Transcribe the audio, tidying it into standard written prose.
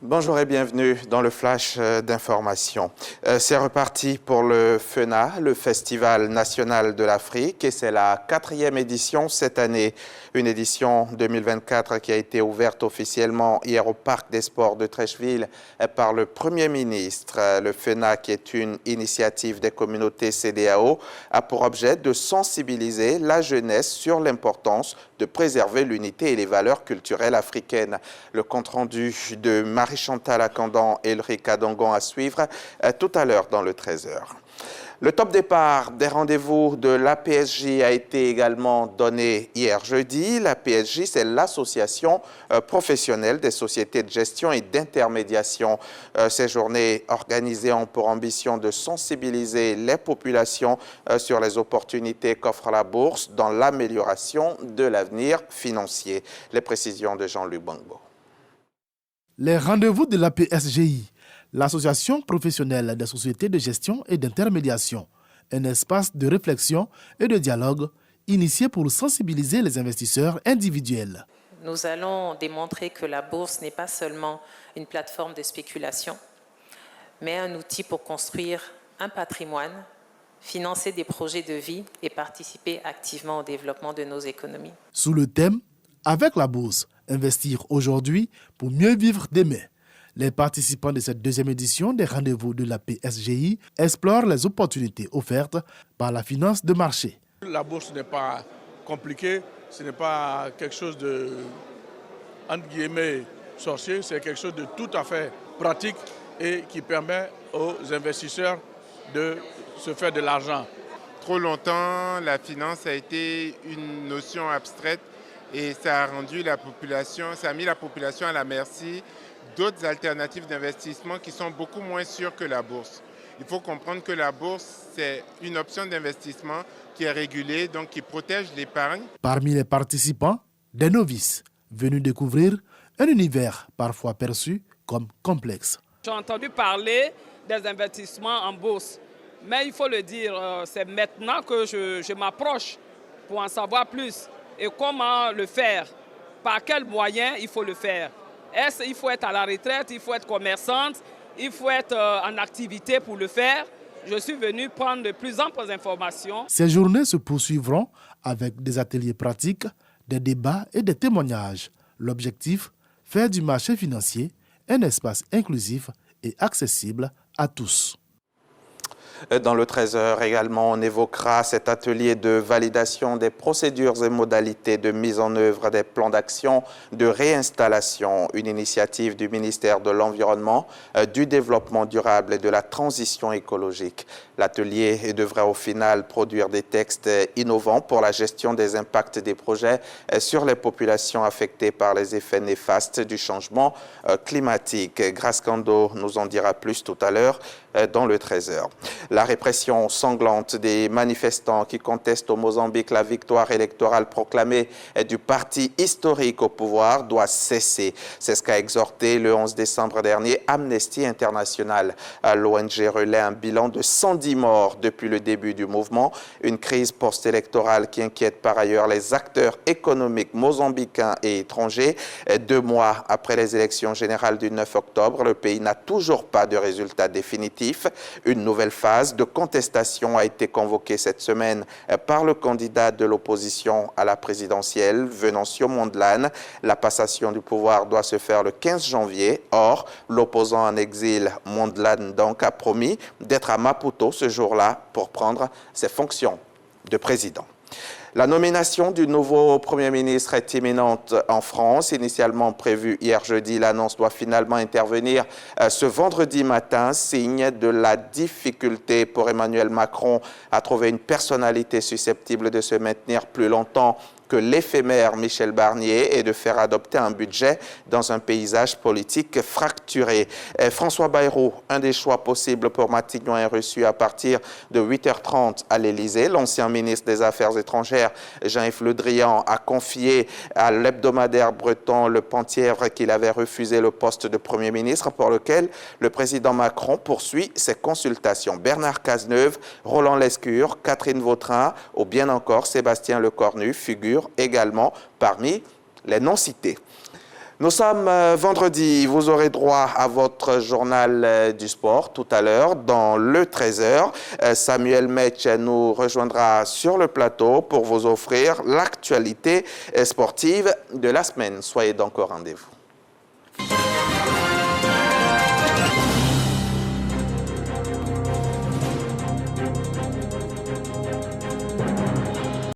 Bonjour et bienvenue dans le flash d'information. C'est reparti pour le FENA, le Festival national de l'Afrique, et c'est la 4e édition cette année. Une édition 2024 qui a été ouverte officiellement hier au Parc des Sports de Treichville par le Premier ministre. Le FENA, qui est une initiative des communautés CEDEAO, a pour objet de sensibiliser la jeunesse sur l'importance de préserver l'unité et les valeurs culturelles africaines. Le compte-rendu de Marie-Chantal Akandan et Ulrika Dongon à suivre tout à l'heure dans le 13h. Le top départ des rendez-vous de l'APSJ a été également donné hier jeudi. L'APSJ, c'est l'association professionnelle des sociétés de gestion et d'intermédiation. Ces journées organisées ont pour ambition de sensibiliser les populations sur les opportunités qu'offre la bourse dans l'amélioration de l'avenir financier. Les précisions de Jean-Luc Bangbo. Les rendez-vous de l'APSGI, l'association professionnelle des sociétés de gestion et d'intermédiation, un espace de réflexion et de dialogue initié pour sensibiliser les investisseurs individuels. Nous allons démontrer que la bourse n'est pas seulement une plateforme de spéculation, mais un outil pour construire un patrimoine, financer des projets de vie et participer activement au développement de nos économies. Sous le thème « Avec la bourse, investir aujourd'hui pour mieux vivre demain », les participants de cette 2e édition des rendez-vous de la PSGI explorent les opportunités offertes par la finance de marché. La bourse n'est pas compliquée, ce n'est pas quelque chose de, entre guillemets, sorcier, c'est quelque chose de tout à fait pratique et qui permet aux investisseurs de se faire de l'argent. Trop longtemps, la finance a été une notion abstraite et ça a rendu la population, ça a mis la population à la merci d'autres alternatives d'investissement qui sont beaucoup moins sûres que la bourse. Il faut comprendre que la bourse, c'est une option d'investissement qui est régulée, donc qui protège l'épargne. Parmi les participants, des novices venus découvrir un univers parfois perçu comme complexe. J'ai entendu parler des investissements en bourse, mais il faut le dire, c'est maintenant que je m'approche pour en savoir plus. Et comment le faire? Par quels moyens il faut le faire? Est-ce qu'il faut être à la retraite, il faut être commerçante, il faut être en activité pour le faire? Je suis venu prendre de plus amples informations. Ces journées se poursuivront avec des ateliers pratiques, des débats et des témoignages. L'objectif, faire du marché financier un espace inclusif et accessible à tous. Dans le 13h également, on évoquera cet atelier de validation des procédures et modalités de mise en œuvre des plans d'action de réinstallation, une initiative du ministère de l'Environnement, du Développement durable et de la Transition écologique. L'atelier devrait au final produire des textes innovants pour la gestion des impacts des projets sur les populations affectées par les effets néfastes du changement climatique. Grace Kando nous en dira plus tout à l'heure dans le 13h. La répression sanglante des manifestants qui contestent au Mozambique la victoire électorale proclamée du parti historique au pouvoir doit cesser. C'est ce qu'a exhorté le 11 décembre dernier Amnesty International. L'ONG relaie un bilan de 110 morts depuis le début du mouvement, une crise post-électorale qui inquiète par ailleurs les acteurs économiques mozambicains et étrangers. 2 mois après les élections générales du 9 octobre, le pays n'a toujours pas de résultat définitif. Une nouvelle phase de contestation a été convoquée cette semaine par le candidat de l'opposition à la présidentielle, Venancio Mondlane. La passation du pouvoir doit se faire le 15 janvier. Or, l'opposant en exil, Mondlane, donc, a promis d'être à Maputo ce jour-là pour prendre ses fonctions de président. La nomination du nouveau Premier ministre est imminente en France. Initialement prévue hier jeudi, l'annonce doit finalement intervenir ce vendredi matin, signe de la difficulté pour Emmanuel Macron à trouver une personnalité susceptible de se maintenir plus longtemps que l'éphémère Michel Barnier et de faire adopter un budget dans un paysage politique fracturé. François Bayrou, un des choix possibles pour Matignon, est reçu à partir de 8h30 à l'Élysée. L'ancien ministre des Affaires étrangères, Jean-Yves Le Drian, a confié à l'hebdomadaire breton Le Penthièvre qu'il avait refusé le poste de Premier ministre pour lequel le président Macron poursuit ses consultations. Bernard Cazeneuve, Roland Lescure, Catherine Vautrin ou bien encore Sébastien Lecornu figurent également parmi les non-cités. Nous sommes vendredi, vous aurez droit à votre journal du sport tout à l'heure dans le 13h. Samuel Metch nous rejoindra sur le plateau pour vous offrir l'actualité sportive de la semaine. Soyez donc au rendez-vous.